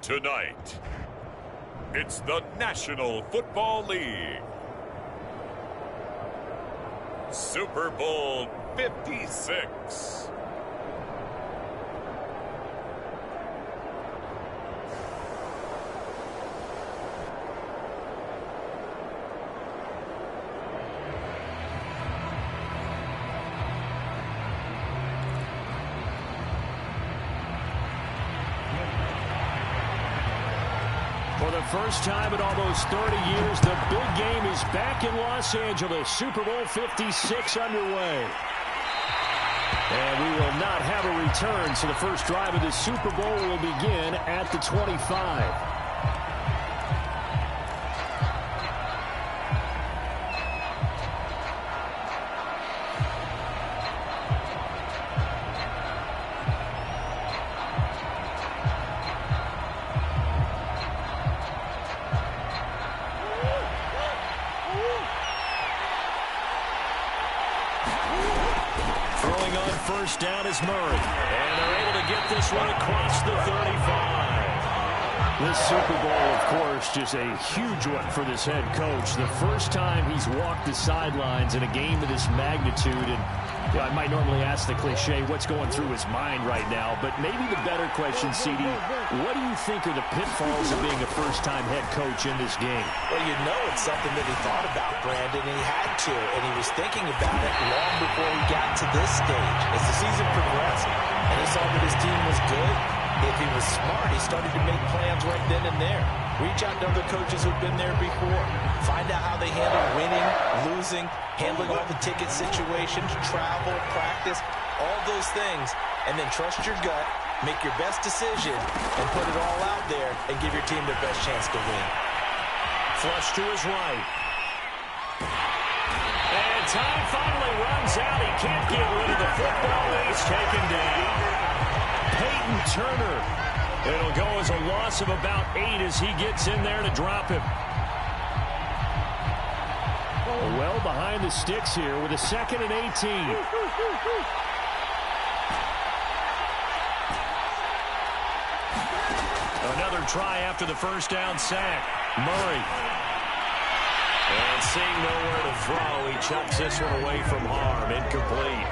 Tonight, it's the National Football League. Super Bowl 56. For the first time in almost 30 years, the big game is back in Los Angeles. Super Bowl 56 underway. And we will not have a return, so the first drive of the Super Bowl will begin at the 25. First down is Murray. And they're able to get this one across the 35. This Super Bowl, of course, just a huge one for this head coach. The first time he's walked the sidelines in a game of this magnitude. And I might normally ask the cliche, what's going through his mind right now? But maybe the better question, CD, what do you think are the pitfalls of being a first-time head coach in this game? Well, you know it's something that he thought about, Brandon, and he had to. And he was thinking about it long before he got to this stage. As the season progressed and he saw that his team was good, if he was smart, he started to make plans right then and there. Reach out to other coaches who've been there before. Find out how they handle winning, losing, handling all the ticket situations, travel, practice, all those things. And then trust your gut, make your best decision, and put it all out there and give your team their best chance to win. Flush to his right. And time finally runs out. He can't get rid of the football. He's taken down. Peyton Turner. It'll go as a loss of about 8 as he gets in there to drop him. Well behind the sticks here with a 2nd and 18. Another try after the first down sack. Murray. And seeing nowhere to throw, he chucks this one away from harm. Incomplete.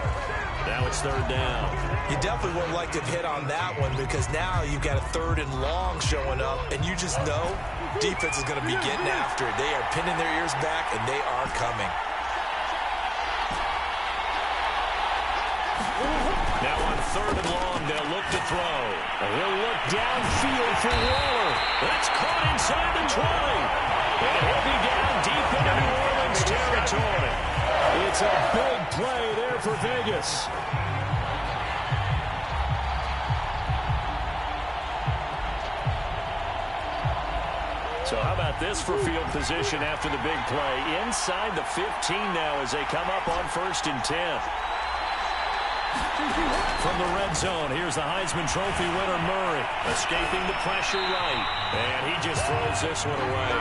Now it's 3rd down. You definitely would like to have hit on that one because now you've got a 3rd and long showing up, and you just know defense is going to be getting after it. They are pinning their ears back, and they are coming. Now on 3rd and long, they'll look to throw. He'll look downfield for Waller. That's caught inside the 20. And he'll be down deep into New Orleans territory. It's a big play there for Vegas. So how about this for field position after the big play? Inside the 15 now as they come up on 1st and 10. From the red zone, here's the Heisman Trophy winner, Murray, escaping the pressure right. And he just throws this one away.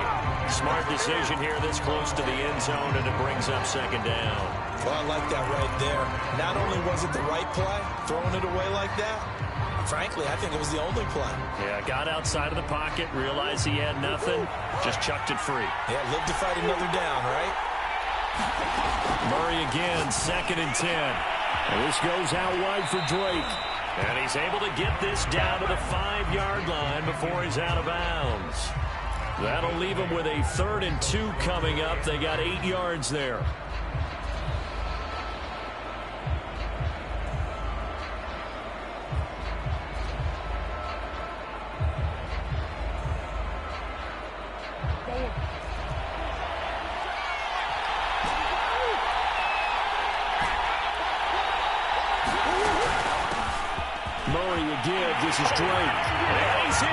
Smart decision here this close to the end zone, and it brings up 2nd down. Well, I like that right there. Not only was it the right play, throwing it away like that, frankly, I think it was the only play. Yeah, got outside of the pocket, realized he had nothing, just chucked it free. Yeah, live to fight another down, right? Murray again, 2nd and 10. And this goes out wide for Drake. And he's able to get this down to the 5-yard line before he's out of bounds. That'll leave him with a 3rd and 2 coming up. They got 8 yards there. This is Drake. And he's in.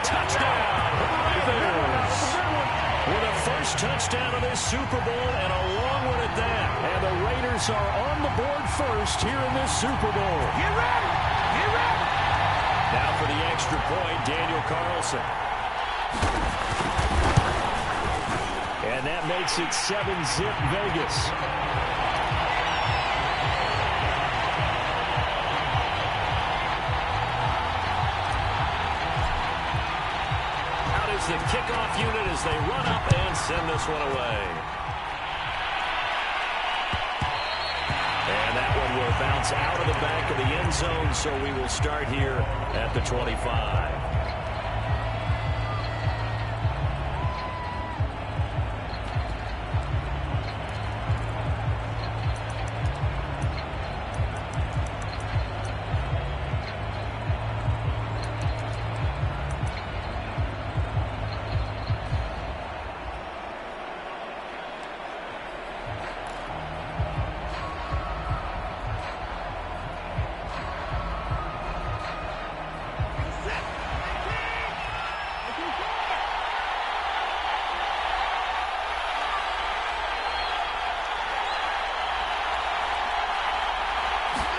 Touchdown, Ravens. With a first touchdown of this Super Bowl and a long one at that. And the Raiders are on the board first here in this Super Bowl. Get ready. Get ready. Now for the extra point, Daniel Carlson. And that makes it 7-zip Vegas. is the kickoff unit as they run up and send this one away. And that one will bounce out of the back of the end zone, so we will start here at the 25.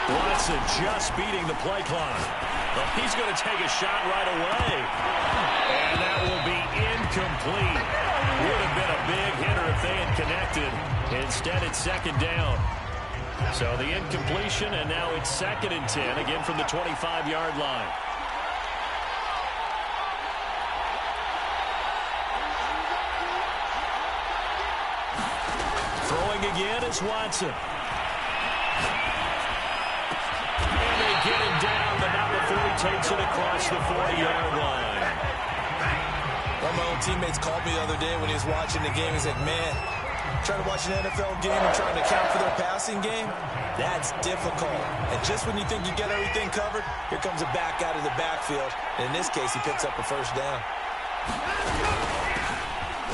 Watson just beating the play clock. Well, he's going to take a shot right away. And that will be incomplete. Would have been a big hitter if they had connected. Instead, it's second down. So the incompletion, and now it's 2nd and 10, again from the 25-yard line. Throwing again is Watson. Get him down, but not before he takes it across the 40-yard line. One of my own teammates called me the other day when he was watching the game. He's like, man, trying to watch an NFL game and trying to account for their passing game, that's difficult. And just when you think you get everything covered, here comes a back out of the backfield. And in this case, he picks up a first down.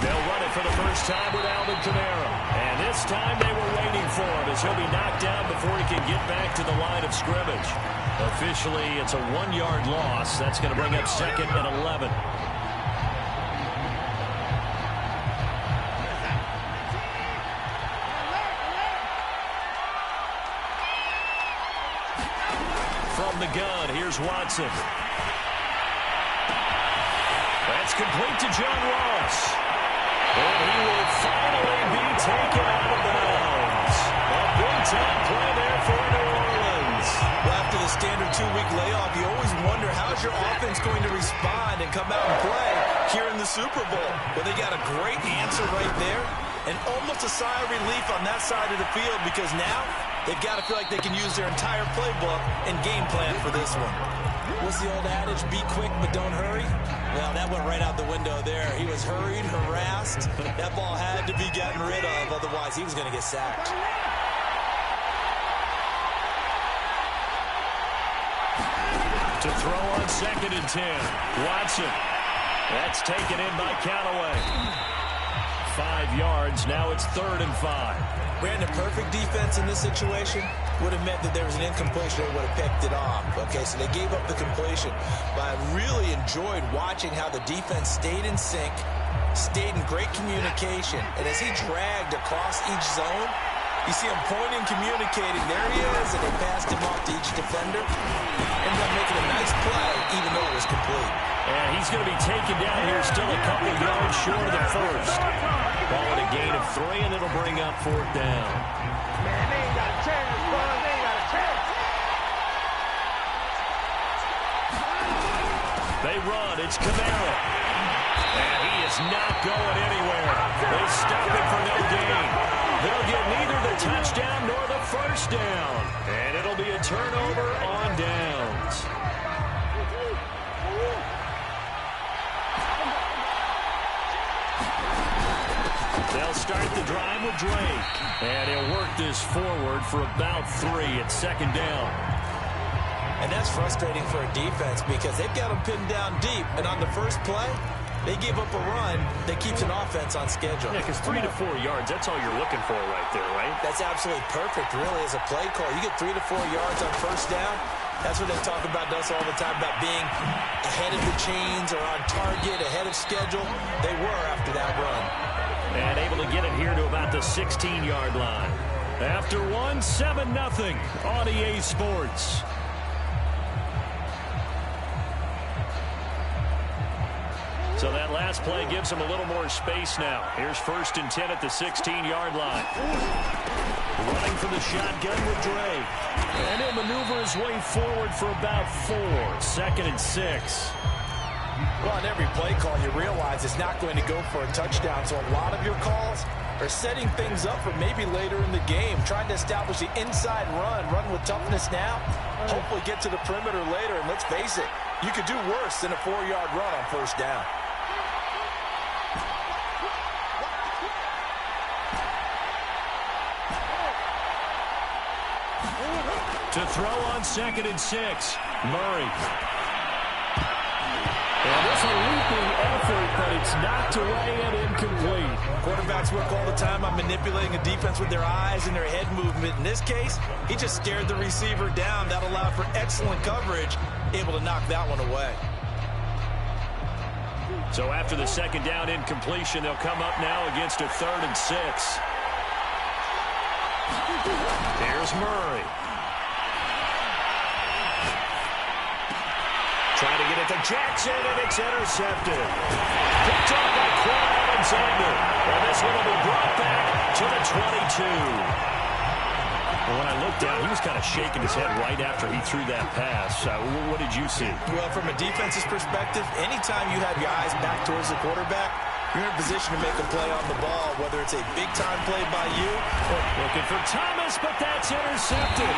They'll run it for the first time with Alvin Kamara. And this time they were waiting for him as he'll be knocked down before he can get back to the line of scrimmage. Officially, it's a 1-yard loss. That's going to bring up 2nd and 11. From the gun, here's Watson. That's complete to John Ross. And he will finally be taken out of bounds. A big-time play there for New Orleans. Well, after the standard 2-week layoff, you always wonder how's your offense going to respond and come out and play here in the Super Bowl. Well, they got a great answer right there and almost a sigh of relief on that side of the field because now they've got to feel like they can use their entire playbook and game plan for this one. What's the old adage? Be quick, but don't hurry. Well, that went right out the window there. He was hurried, harassed. That ball had to be gotten rid of, otherwise he was going to get sacked. To throw on 2nd and 10. Watson. That's taken in by Callaway. 5 yards. Now it's 3rd and 5. Brandon, perfect defense in this situation would have meant that there was an incompletion. They would have picked it off. Okay, so they gave up the completion. But I really enjoyed watching how the defense stayed in sync, stayed in great communication. And as he dragged across each zone, you see him pointing, communicating. There he is, and they passed him off to each defender. Ended up making a nice play, even though it was complete. And he's going to be taken down here still a couple of yards short of the first. Ball at a gain of 3, and it'll bring up 4th down. Man, they ain't got a chance, bro. They ain't got a chance. They run. It's Kamara. And he is not going anywhere. They stop him for no gain. They'll get neither the touchdown nor the first down. And it'll be a turnover on downs. They'll start the drive with Drake. And he'll work this forward for about 3 at 2nd down. And that's frustrating for a defense because they've got them pinned down deep. And on the first play, they give up a run that keeps an offense on schedule. Yeah, because 3 to 4 yards, that's all you're looking for right there, right? That's absolutely perfect, really, as a play call. You get 3 to 4 yards on first down. That's what they talk about us all the time, about being ahead of the chains or on target, ahead of schedule. They were after that run. And able to get it here to about the 16-yard line. After one, 7-0 on EA Sports. So that last play gives him a little more space now. Here's 1st and 10 at the 16-yard line. Running from the shotgun with Dre. And he'll maneuver his way forward for about 4. 2nd and 6. Well, on every play call, you realize it's not going to go for a touchdown, so a lot of your calls are setting things up for maybe later in the game, trying to establish the inside run with toughness now, hopefully get to the perimeter later, and let's face it, you could do worse than a 4-yard run on first down. To throw on 2nd and 6, Murray. And this a leaping effort, but it's knocked away and incomplete. Quarterbacks work all the time on manipulating a defense with their eyes and their head movement. In this case, he just stared the receiver down. That allowed for excellent coverage, able to knock that one away. So after the 2nd down incompletion, they'll come up now against a 3rd and 6. Here's Murray. Trying to get it to Jackson, and it's intercepted. Picked off by Quan Alexander. And this one will be brought back to the 22. Well, when I looked down, he was kind of shaking his head right after he threw that pass. What did you see? Well, from a defense's perspective, anytime you have your eyes back towards the quarterback, you're in a position to make a play on the ball, whether it's a big-time play by you or... Looking for Thomas, but that's intercepted.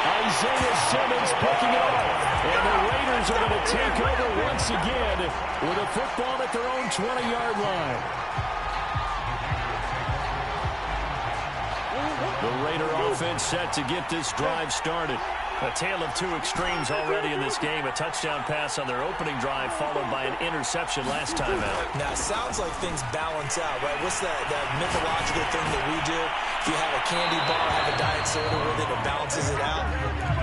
Isaiah Simmons picking it up. And the Raiders are going to take over once again with a football at their own 20-yard line. The Raider offense set to get this drive started. A tale of two extremes already in this game. A touchdown pass on their opening drive followed by an interception last time out. Now, it sounds like things balance out, right? What's that mythological thing that we do? If you have a candy bar, have a diet soda with it, it balances it out.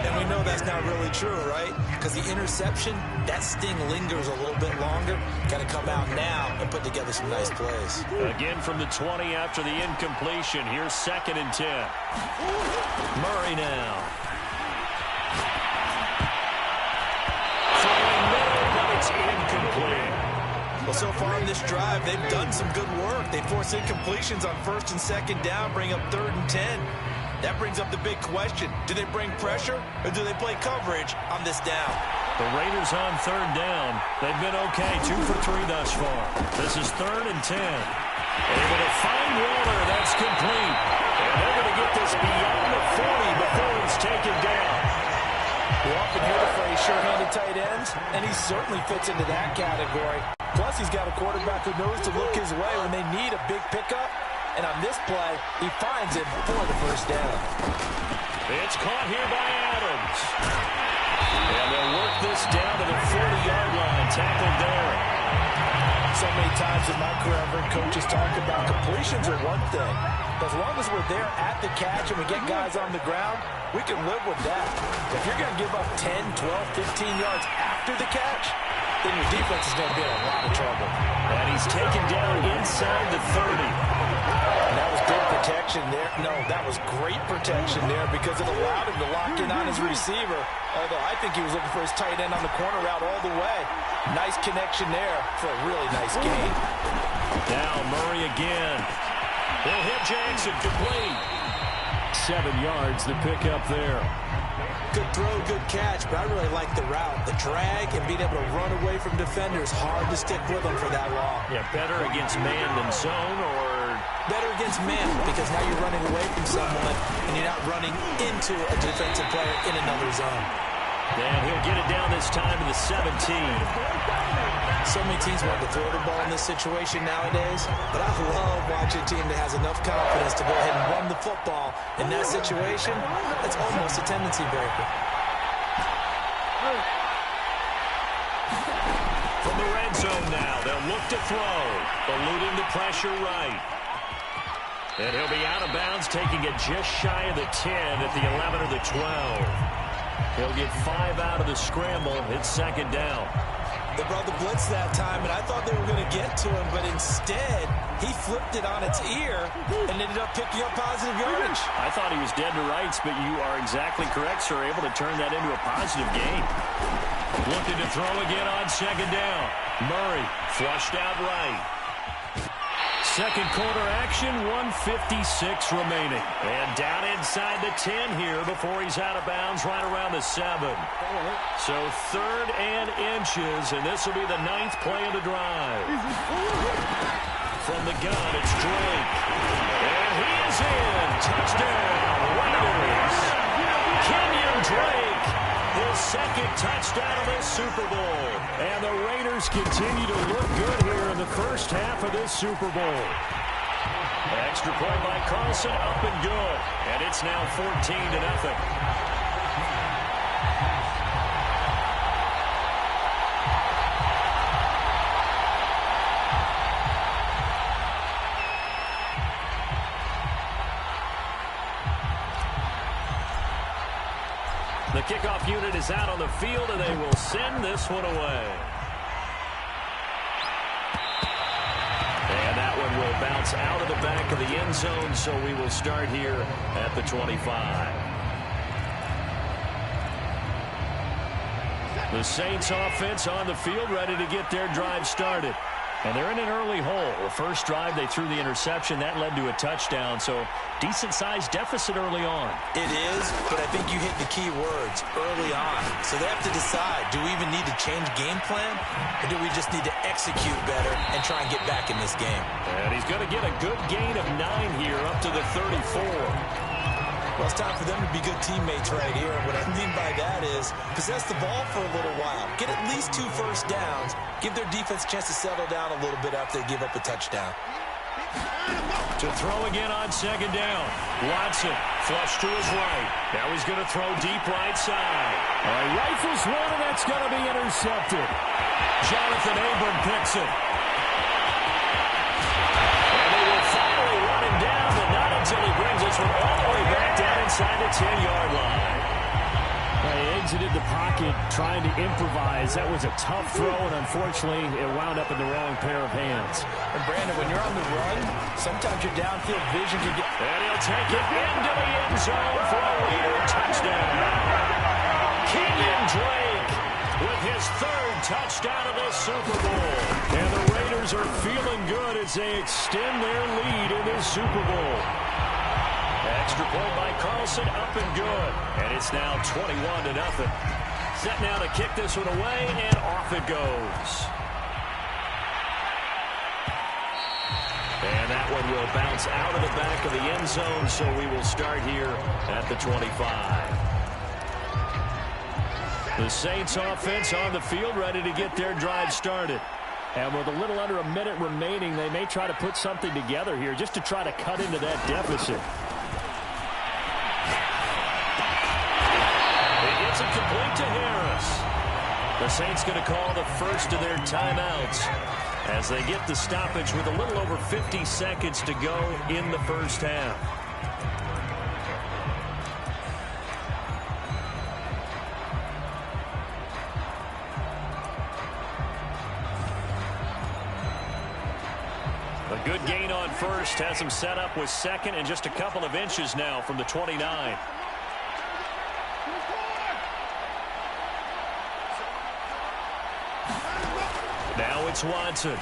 And we know that's not really true, right? Because the interception, that sting lingers a little bit longer. Got to come out now and put together some nice plays. Again from the 20 after the incompletion. Here's 2nd and 10. Murray now. It's incomplete. Well, so far in this drive, they've done some good work. They force incompletions on 1st and 2nd down, bring up 3rd and 10. That brings up the big question. Do they bring pressure or do they play coverage on this down? The Raiders on 3rd down. They've been okay, 2 for 3 thus far. This is 3rd and 10. Able to find Waller. That's complete. And they're going to get this beyond the 40 before it's taken down. We often hear the phrase sure-handed tight ends, and he certainly fits into that category. Plus, he's got a quarterback who knows to look his way when they need a big pickup. And on this play, he finds it for the 1st down. It's caught here by Adams. And they'll work this down to the 40-yard line. Tackled there. So many times in my career, I've heard coaches talk about completions are one thing. But as long as we're there at the catch and we get guys on the ground, we can live with that. If you're going to give up 10, 12, 15 yards after the catch, then your defense is going to be in a lot of trouble. And he's taken down inside the 30. And that was good protection there. No, that was great protection there because it allowed him to lock in on his receiver. Although I think he was looking for his tight end on the corner route all the way. Nice connection there for a really nice gain. Now Murray again. He'll hit Jackson, complete. 7 yards, the pick up there. Good throw, good catch, but I really like the route. The drag and being able to run away from defenders, hard to stick with them for that long. Yeah, better against man than zone, or? Better against man, because now you're running away from someone and you're not running into a defensive player in another zone. And he'll get it down this time to the 17. So many teams want to throw the ball in this situation nowadays, but I love watching a team that has enough confidence to go ahead and run the football. In that situation, that's almost a tendency breaker. From the red zone now, they'll look to throw, eluding the pressure right. And he'll be out of bounds, taking it just shy of the 10 at the 11 or the 12. He'll get 5 out of the scramble. It's 2nd down. They brought the blitz that time, and I thought they were going to get to him, but instead, he flipped it on its ear and ended up picking up positive yardage. I thought he was dead to rights, but you are exactly correct, sir. Able to turn that into a positive gain. Looking to throw again on 2nd down. Murray flushed out right. Second quarter action, 1:56 remaining. And down inside the 10 here before he's out of bounds right around the 7. So 3rd and inches, and this will be the 9th play of the drive. From the gun, it's Drake. And he is in. Touchdown, Raiders. Kenyon Drake, his 2nd touchdown of this Super Bowl. And the Raiders continue to look good here in the first half of this Super Bowl. Extra point by Carlson, up and good. And it's now 14-0. The kickoff unit is out on the field, and they will send this one away. And that one will bounce out of the back of the end zone, so we will start here at the 25. The Saints offense on the field, ready to get their drive started. And they're in an early hole. The first drive, they threw the interception. That led to a touchdown, so decent-sized deficit early on. It is, but I think you hit the key words, early on. So they have to decide, do we even need to change game plan, or do we just need to execute better and try and get back in this game? And he's going to get a good gain of 9 here, up to the 34. Well, it's time for them to be good teammates right here. What I mean by that is possess the ball for a little while. Get at least 2 first downs. Give their defense a chance to settle down a little bit after they give up a touchdown. To throw again on 2nd down. Watson, flush to his right. Now he's going to throw deep right side. Rifles one, and that's going to be intercepted. Jonathan Abram picks it. And they will finally run him down, but not until he brings this one all the way back down inside the 10-yard line. He exited the pocket trying to improvise. That was a tough throw, and unfortunately, it wound up in the wrong pair of hands. And Brandon, when you're on the run, sometimes your downfield vision can get... And he'll take it into the end zone for a Raider touchdown. Kenyon Drake with his 3rd touchdown of the Super Bowl. And the Raiders are feeling good as they extend their lead in this Super Bowl. Extra point by Carlson, up and good. And it's now 21-0. Set now to kick this one away, and off it goes. And that one will bounce out of the back of the end zone, so we will start here at the 25. The Saints offense on the field, ready to get their drive started. And with a little under a minute remaining, they may try to put something together here just to try to cut into that deficit. It's incomplete to Harris. The Saints going to call the first of their timeouts as they get the stoppage with a little over 50 seconds to go in the first half. A good gain on first has him set up with 2nd and just a couple of inches now from the 29. Now it's Watson.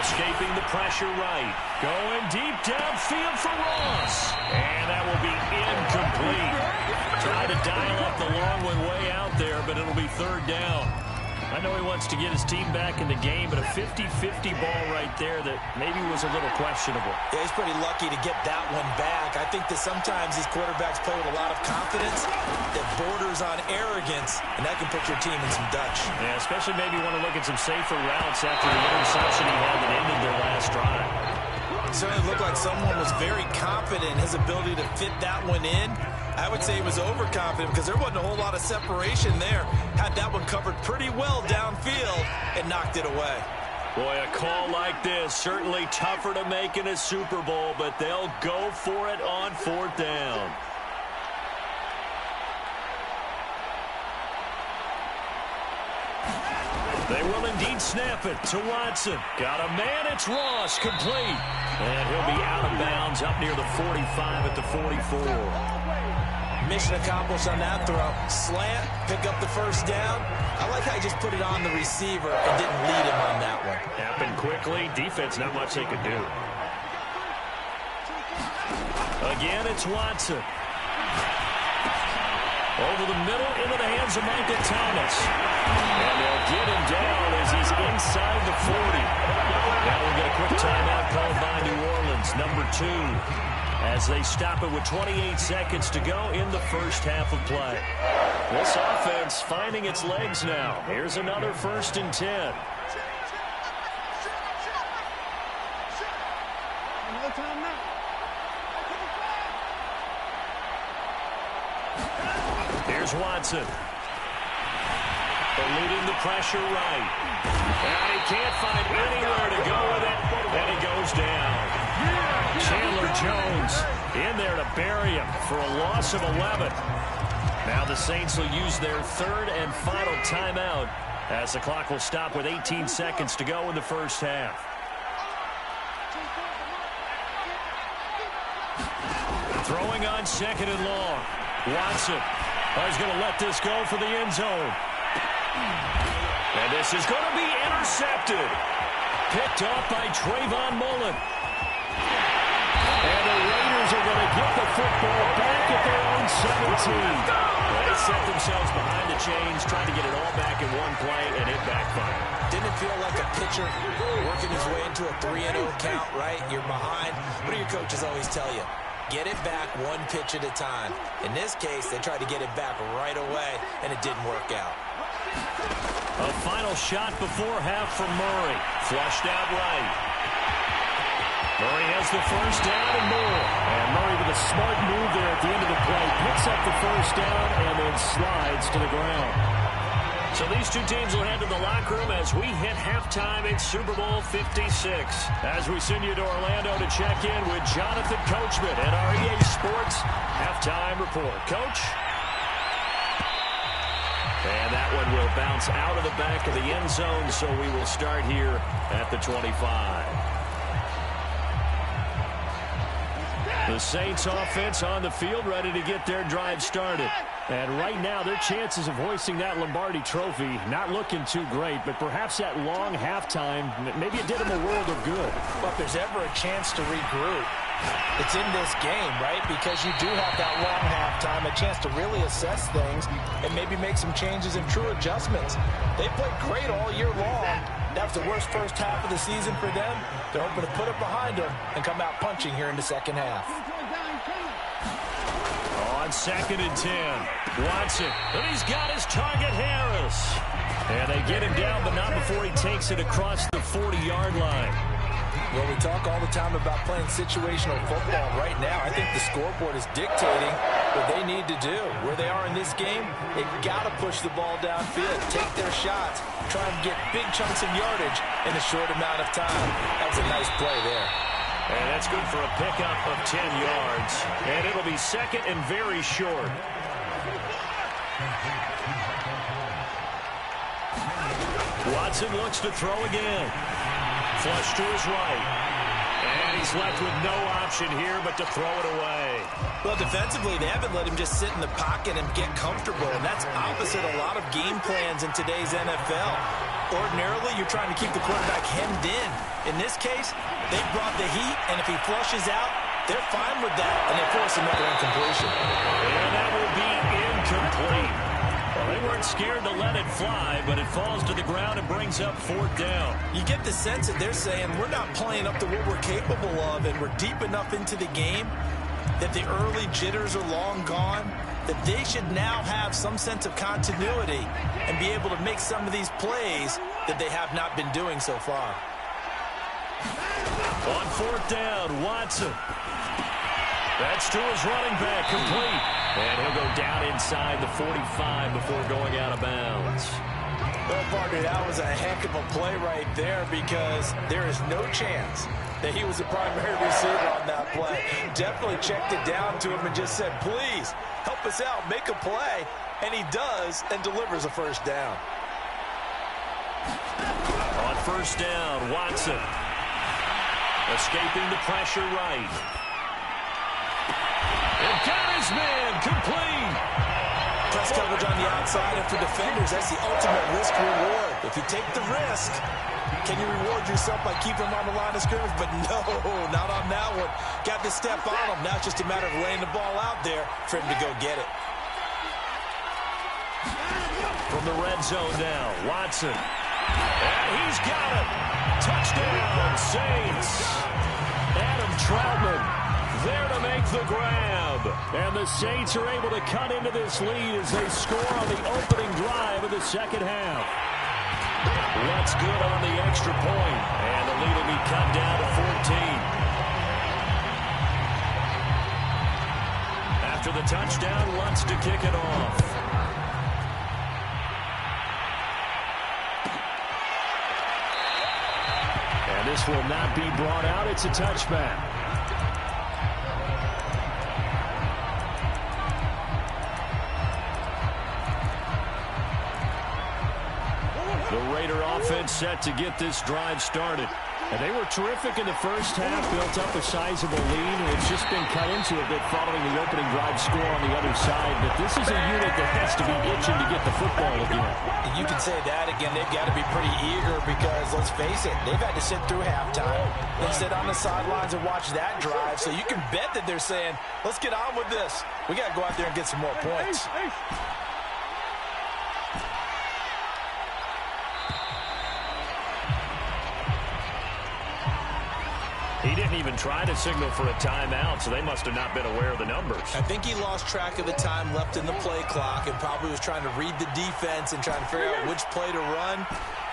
Escaping the pressure right. Going deep downfield for Ross. And that will be incomplete. Trying to dial up the long one way out there, but it'll be 3rd down. I know he wants to get his team back in the game, but a 50-50 ball right there that maybe was a little questionable. Yeah, he's pretty lucky to get that one back. I think that sometimes these quarterbacks play with a lot of confidence that borders on arrogance, and that can put your team in some Dutch. Yeah, especially maybe want to look at some safer routes after the interception he had that ended their last drive. It certainly looked like someone was very confident in his ability to fit that one in. I would say he was overconfident because there wasn't a whole lot of separation there. Had that one covered pretty well downfield and knocked it away. Boy, a call like this, certainly tougher to make in a Super Bowl, but they'll go for it on 4th down. They will indeed snap it to Watson. Got a man, it's Ross, complete. And he'll be out of bounds up near the 45 at the 44. mission accomplished on that throw. Slant, pick up the first down. I like how he just put it on the receiver and didn't lead him on that one. Happened quickly. Defense, not much they could do. Again, it's Watson. Over the middle, into the hands of Micah Thomas. And they'll get him down as he's inside the 40. Now we'll get a quick timeout called by New Orleans, number 2, as they stop it with 28 seconds to go in the first half of play. This offense finding its legs now. Here's another 1st and 10. Here's Watson. Eluding the pressure right. And he can't find anywhere to go with it. And he goes down. Chandler Jones in there to bury him for a loss of 11. Now the Saints will use their 3rd and final timeout as the clock will stop with 18 seconds to go in the first half. Throwing on 2nd and long. Watson. He's going to let this go for the end zone. And this is going to be intercepted. Picked off by Trayvon Mullen. And the Raiders are going to get the football back at their own 17. They set themselves behind the chains, trying to get it all back in one play, and it backfired. Didn't it feel like a pitcher working his way into a 3-0 count, right? You're behind. What do your coaches always tell you? Get it back one pitch at a time. In this case, they tried to get it back right away, and it didn't work out. A final shot before half from Murray. Flushed out right. Murray has the first down and more. And Murray with a smart move there at the end of the play. Picks up the first down and then slides to the ground. So these two teams will head to the locker room as we hit halftime in Super Bowl 56. As we send you to Orlando to check in with Jonathan Coachman at our EA Sports Halftime Report. Coach? And that one will bounce out of the back of the end zone, so we will start here at the 25. The Saints offense on the field, ready to get their drive started. And right now, their chances of hoisting that Lombardi trophy not looking too great, but perhaps that long halftime, maybe it did them a world of good. But if there's ever a chance to regroup, it's in this game, right? Because you do have that long halftime, a chance to really assess things and maybe make some changes and true adjustments. They played great all year long. That was the worst first half of the season for them. They're hoping to put it behind them and come out punching here in the second half. On 2nd and 10, Watson, and he's got his target, Harris. And they get him down, but not before he takes it across the 40-yard line. Well, we talk all the time about playing situational football. Right now, I think the scoreboard is dictating what they need to do. Where they are in this game, they've got to push the ball downfield, take their shots, try and get big chunks of yardage in a short amount of time. That's a nice play there. And that's good for a pickup of 10 yards. And it'll be 2nd and very short. Watson looks to throw again. Flush to his right. And he's left with no option here but to throw it away. Well, defensively, they haven't let him just sit in the pocket and get comfortable, and that's opposite a lot of game plans in today's NFL. Ordinarily, you're trying to keep the quarterback hemmed in. In this case, they brought the heat, and if he flushes out, they're fine with that, and they force another incompletion. And that will be incomplete. Well, they weren't scared to let it fly, but it falls to the ground and brings up 4th down. You get the sense that they're saying we're not playing up to what we're capable of, and we're deep enough into the game that the early jitters are long gone, that they should now have some sense of continuity and be able to make some of these plays that they have not been doing so far. On 4th down, Watson. That's to his running back, complete. And he'll go down inside the 45 before going out of bounds. Well, partner, that was a heck of a play right there because there is no chance that he was the primary receiver on that play. Definitely checked it down to him and just said, please, help us out, make a play. And he does and delivers a first down. On 1st down, Watson. Escaping the pressure right. And got his man complete. press coverage on the outside, and for defenders, that's the ultimate risk-reward. If you take the risk, can you reward yourself by keeping them on the line of scrimmage? But no, not on that one. Got to step on him. Now it's just a matter of laying the ball out there for him to go get it. From the red zone now, Watson. And he's got it. Touchdown, Saints. Adam Troutman there to make the grab. And the Saints are able to cut into this lead as they score on the opening drive of the second half. Lutz good on the extra point, and the lead will be cut down to 14. After the touchdown, Lutz to kick it off. And this will not be brought out. It's a touchback. The Raider offense set to get this drive started. And they were terrific in the first half, built up a sizable lead, and it's just been cut into a bit following the opening drive score on the other side. But this is a unit that has to be itching to get the football again. You can say that again. They've got to be pretty eager because, let's face it, they've had to sit through halftime. They sit on the sidelines and watch that drive. So you can bet that they're saying, let's get on with this. We got to go out there and get some more points. He didn't even try to signal for a timeout, so they must have not been aware of the numbers. I think he lost track of the time left in the play clock and probably was trying to read the defense and trying to figure out which play to run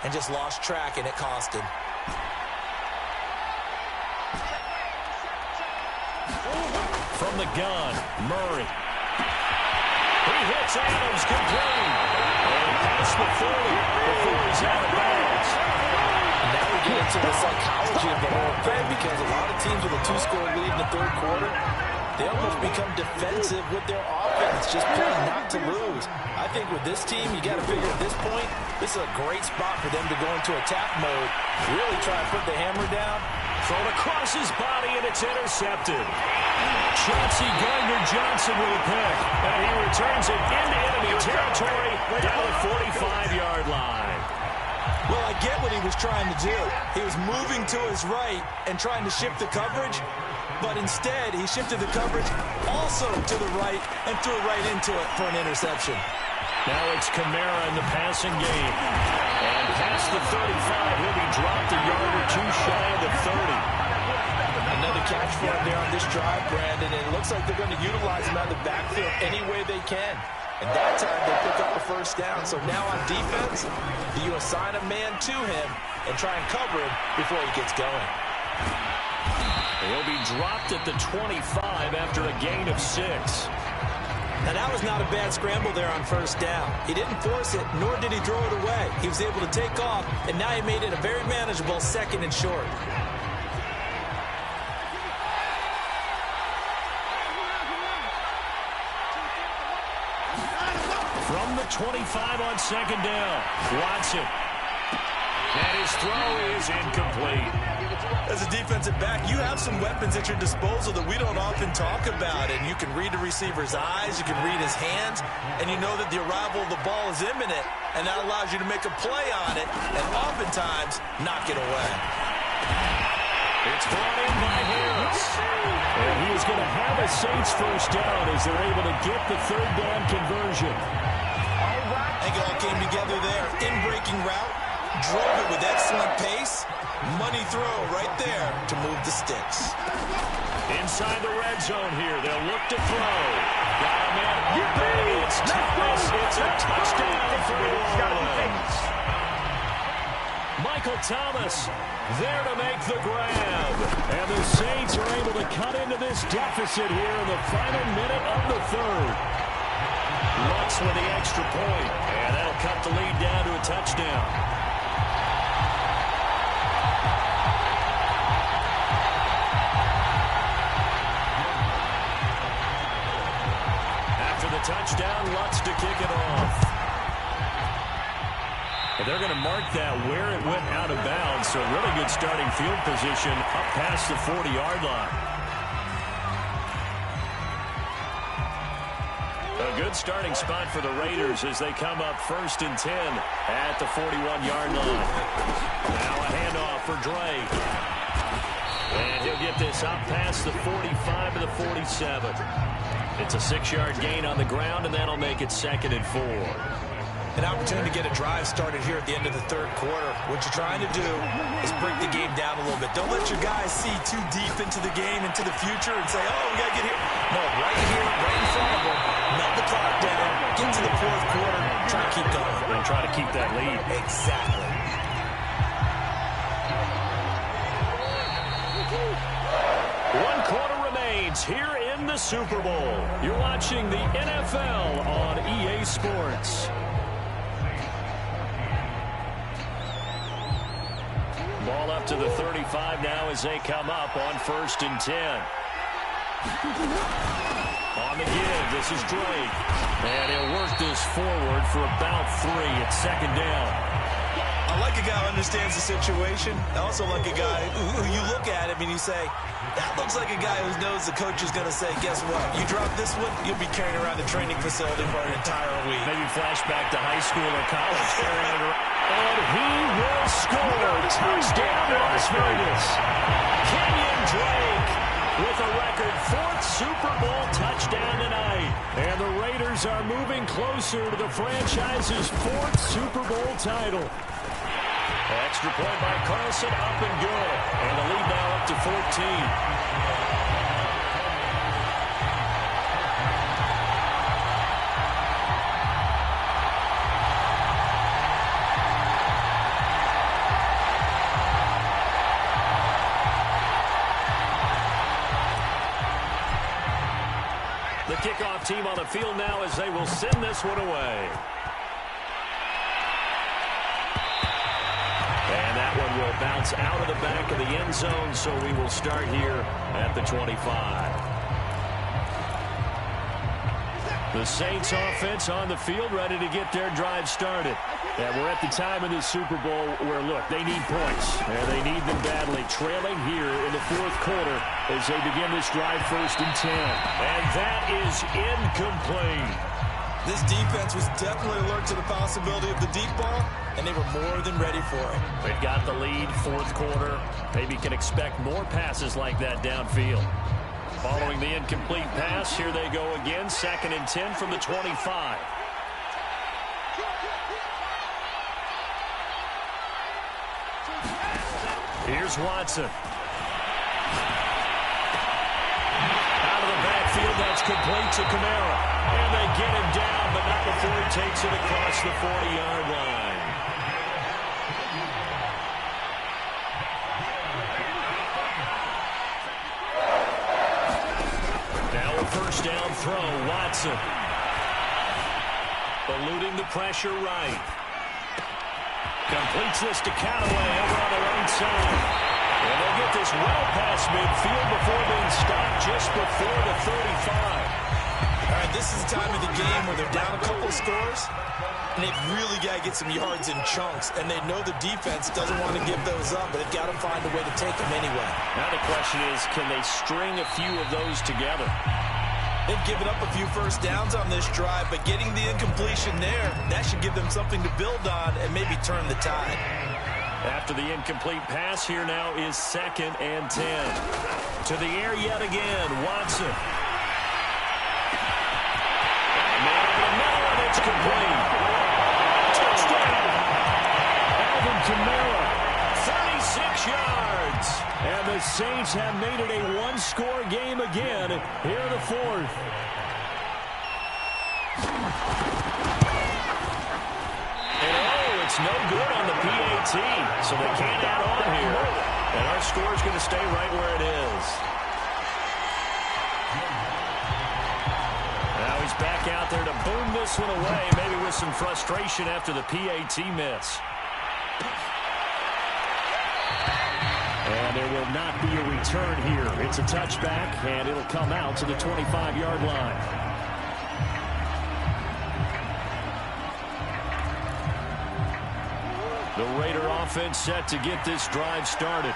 and just lost track, and it cost him. From the gun, Murray. He hits Adams complete. And past the 40 before he's out of bounds. Now we get into the psychology of the whole thing because a lot of teams with a two-score lead in the third quarter, they almost become defensive with their offense, just playing not to lose. I think with this team, you got to figure at this point, this is a great spot for them to go into attack mode, really try and put the hammer down. Thrown across his body, and it's intercepted. Chauncey Gardner-Johnson with a pick, and he returns it into enemy territory down the 45-yard line. Well, I get what he was trying to do. He was moving to his right and trying to shift the coverage, but instead he shifted the coverage also to the right and threw it right into it for an interception. Now it's Kamara in the passing game. And past the 35, he'll be dropped a yard or two shy of the 30. Another catch for him there on this drive, Brandon, and it looks like they're going to utilize him out of the backfield any way they can. And that time they pick up the first down. So now on defense, you assign a man to him and try and cover him before he gets going. He'll be dropped at the 25 after a gain of 6. Now that was not a bad scramble there on first down. He didn't force it, nor did he throw it away. He was able to take off, and now he made it a very manageable second and short. From the 25 on second down, Watson. And his throw is incomplete. As a defensive back, you have some weapons at your disposal that we don't often talk about. And you can read the receiver's eyes, you can read his hands, and you know that the arrival of the ball is imminent. And that allows you to make a play on it and oftentimes knock it away. It's brought in by Harris. And he is going to have a Saints first down as they're able to get the third down conversion. I think it all came together there. In-breaking route, drove it with excellent pace. Money throw right there to move the sticks. Inside the red zone here, they'll look to throw. Got him in. It's Thomas. It's a touchdown for New Orleans. Michael Thomas there to make the grab. And the Saints are able to cut into this deficit here in the final minute of the third. Lutz with the extra point, and that'll cut the lead down to a touchdown. After the touchdown, Lutz to kick it off. And they're going to mark that where it went out of bounds, so really good starting field position up past the 40-yard line. A good starting spot for the Raiders as they come up 1st and 10 at the 41-yard line. Now a handoff for Drake. And he'll get this up past the 45 to the 47. It's a 6-yard gain on the ground, and that'll make it 2nd and 4. An opportunity to get a drive started here at the end of the 3rd quarter. What you're trying to do is break the game down a little bit. Don't let your guys see too deep into the game, into the future, and say, oh, we got to get here. No, right here, right in front of them. Melt the clock down, get to the 4th quarter, try to keep going. And try to keep that lead. Exactly. One quarter remains here in the Super Bowl. You're watching the NFL on EA Sports. Ball up to the 35 now as they come up on 1st and 10. On the give, this is Drake. And he'll work this forward for about 3. It's 2nd down. I like a guy who understands the situation. I also like a guy who you look at him and you say, that looks like a guy who knows the coach is going to say, guess what? You drop this one, you'll be carrying around the training facility for an entire week. Maybe flashback to high school or college. Carrying it around. And he will score. Touchdown, Las Vegas. Kenyon Drake with a record 4th Super Bowl touchdown tonight. And the Raiders are moving closer to the franchise's 4th Super Bowl title. Extra point by Carlson, up and good. And the lead now up to 14. The kickoff team on the field now as they will send this one away. And that one will bounce out of the back of the end zone, so we will start here at the 25. The Saints offense on the field, ready to get their drive started. And we're at the time in the Super Bowl where, look, they need points, and they need them badly. Trailing here in the 4th quarter as they begin this drive 1st and 10. And that is incomplete. This defense was definitely alert to the possibility of the deep ball, and they were more than ready for it. They've got the lead, 4th quarter. Maybe can expect more passes like that downfield. Following the incomplete pass, here they go again. 2nd and 10 from the 25. Here's Watson. Out of the backfield, that's complete to Kamara. And they get him down, but not before he takes it across the 40-yard line. Now a 1st down throw, Watson. Eluding the pressure right. Completes this to Callaway over on the right side. And they'll get this well past midfield before being stopped just before the 35. All right, this is the time of the game where they're down a couple of scores, and they've really got to get some yards in chunks, and they know the defense doesn't want to give those up, but they've got to find a way to take them anyway. Now the question is, can they string a few of those together? They've given up a few 1st downs on this drive, but getting the incompletion there, that should give them something to build on and maybe turn the tide. After the incomplete pass, here now is 2nd and 10. To the air yet again, Watson. And now to the middle, and it's complete. Touchdown! Alvin Kamara, 36 yards. And the Saints have made it a 1-score game again here in the 4th. And oh, it's no good on the PAT, so they can't add on here. And our score is going to stay right where it is. Now he's back out there to boom this one away, maybe with some frustration after the PAT miss. And there will not be a return here. It's a touchback, and it'll come out to the 25-yard line. The Raider offense set to get this drive started.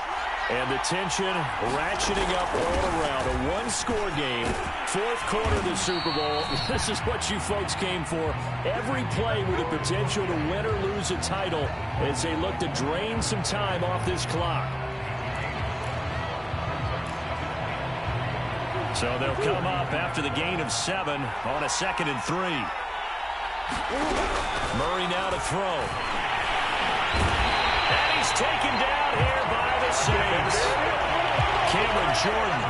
And the tension ratcheting up all around. A one-score game, fourth quarter of the Super Bowl. This is what you folks came for. Every play with the potential to win or lose a title as they look to drain some time off this clock. So they'll come up after the gain of 7 on a 2nd and 3. Murray now to throw. And he's taken down here by the Saints. Cameron Jordan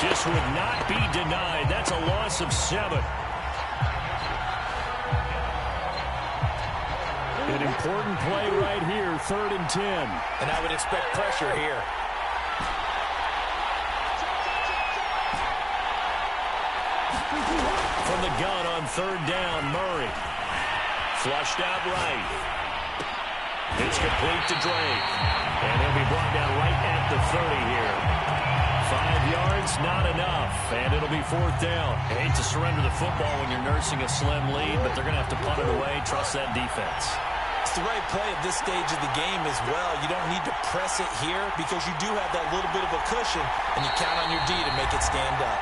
just would not be denied. That's a loss of 7. An important play right here, 3rd and 10. And I would expect pressure here. From the gun on 3rd down, Murray. Flushed out right. It's complete to Drake. And he'll be brought down right at the 30 here. 5 yards, not enough. And it'll be 4th down. I hate to surrender the football when you're nursing a slim lead, but they're going to have to punt it away. Trust that defense. It's the right play at this stage of the game as well. You don't need to press it here because you do have that little bit of a cushion, and you count on your D to make it stand up.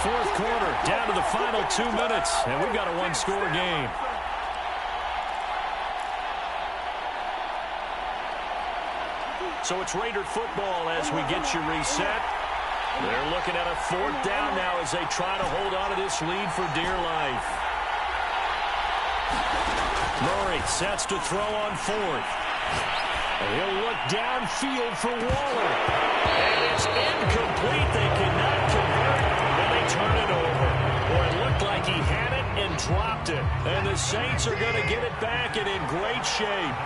4th quarter, down to the final 2 minutes, and we've got a one-score game. So it's Raider football as we get you reset. They're looking at a 4th down now as they try to hold on to this lead for dear life. Murray sets to throw on 4th. And he'll look downfield for Waller. And it's incomplete. They cannot convert, and they turn it over. Boy, it looked like he had it and dropped it. And the Saints are going to get it back and in great shape.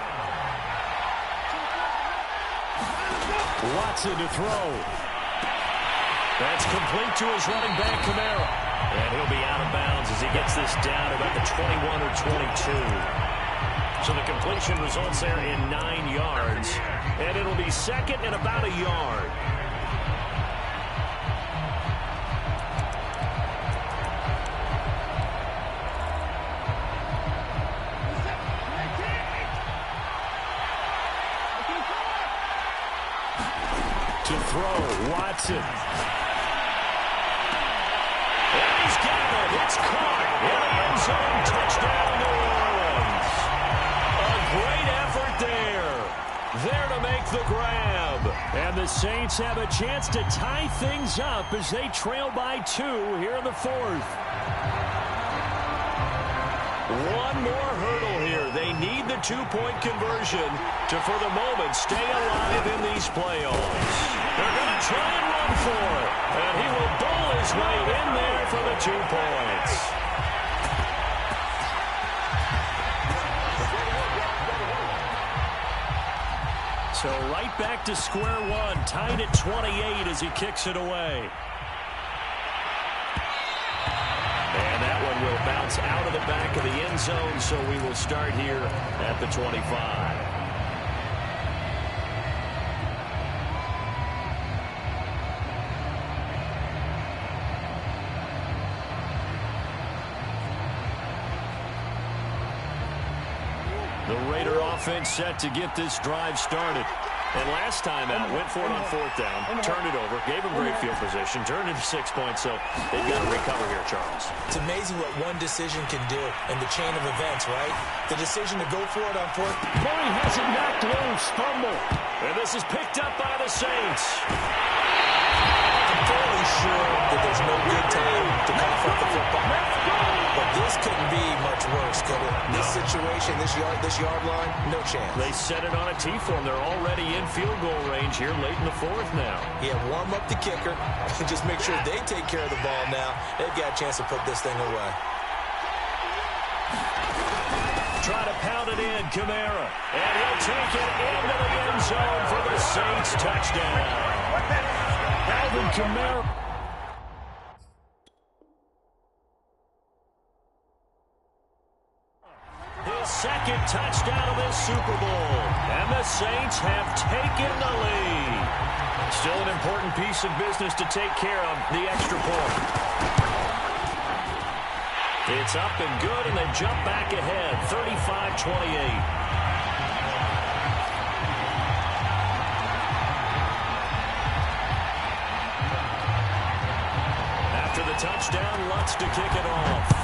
Watson to throw. That's complete to his running back, Kamara. And he'll be out of bounds as he gets this down about the 21 or 22. So the completion results there in 9 yards. And it'll be 2nd and about a yard. To throw, Watson. And he's got it. It's caught in the end zone. Touchdown, New Orleans. A great effort there. There to make the grab. And the Saints have a chance to tie things up as they trail by 2 here in the 4th. One more hurdle here. They need the 2-point conversion to, for the moment, stay alive in these playoffs. They're going to try and run for it. And he will bowl his way in there for the 2 points. So right back to square one, tied at 28 as he kicks it away. And that one will bounce out of the back of the end zone, so we will start here at the 25. The Raider offense set to get this drive started. And last time out, went for it on 4th down, turned it over, gave him great field position, turned it to 6 points, so they've got to recover here, Charles. It's amazing what one decision can do in the chain of events, right? The decision to go for it on 4th. Murray has it knocked loose, fumble. And this is picked up by the Saints. I'm fairly sure that there's no good time to cough up the football. But this couldn't be much worse, could it? This situation, this yard line, no chance. They set it on a T-form. They're already in field goal range here late in the 4th now. Yeah, warm up the kicker and just make sure they take care of the ball now. They've got a chance to put this thing away. Try to pound it in, Kamara. And he'll take it into the end zone for the Saints touchdown. Alvin Kamara. His 2nd touchdown of this Super Bowl. And the Saints have taken the lead. Still an important piece of business to take care of, the extra point. It's up and good, and they jump back ahead, 35-28. first down. Lutz to kick it off.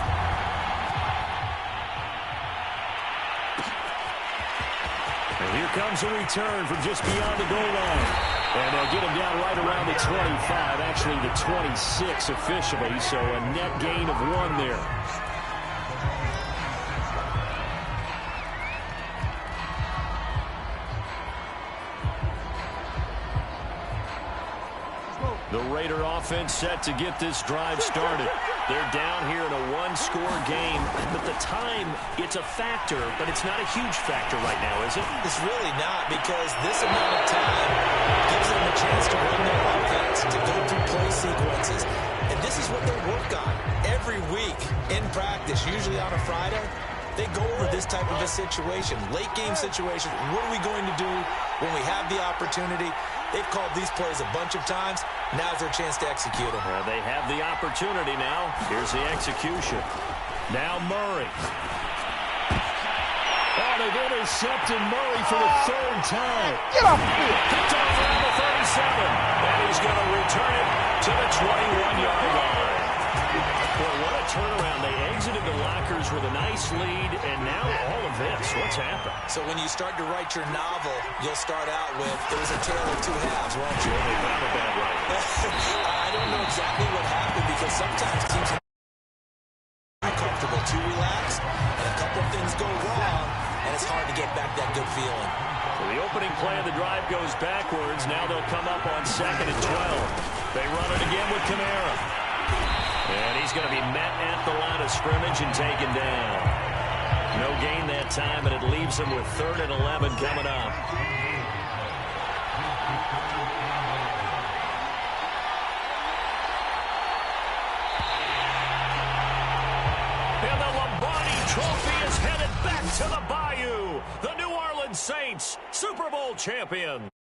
And here comes a return from just beyond the goal line. And they'll get him down right around the 25, actually the 26 officially, so a net gain of 1 there. The Raider offense set to get this drive started. They're down here in a one-score game, but the time, it's a factor, but it's not a huge factor right now, is it? It's really not, because this amount of time gives them a chance to run their offense, to go through play sequences, and this is what they work on every week in practice, usually on a Friday. They go over this type of a situation, late-game situation. What are we going to do when we have the opportunity? They've called these plays a bunch of times. Now's their chance to execute them. They have the opportunity now. Here's the execution. Now Murray. Oh, they've intercepted Murray for the 3rd time. Get off the field. Picked off around the 37. And he's going to return it to the 21-yard line. Boy, what a turnaround. They exited the lockers with a nice lead, and now all of this. What's happened? So when you start to write your novel, you'll start out with, there was a tale of 2 halves, won't you? They got a bad right. I don't know exactly what happened, because sometimes teams are too comfortable, too relaxed, and a couple of things go wrong, and it's hard to get back that good feeling. So the opening play of the drive goes backwards. Now they'll come up on 2nd and 12. They run it again with Kamara. And he's going to be met at the line of scrimmage and taken down. No gain that time, and it leaves him with 3rd and 11 coming up. And the Lombardi Trophy is headed back to the Bayou. The New Orleans Saints, Super Bowl champions.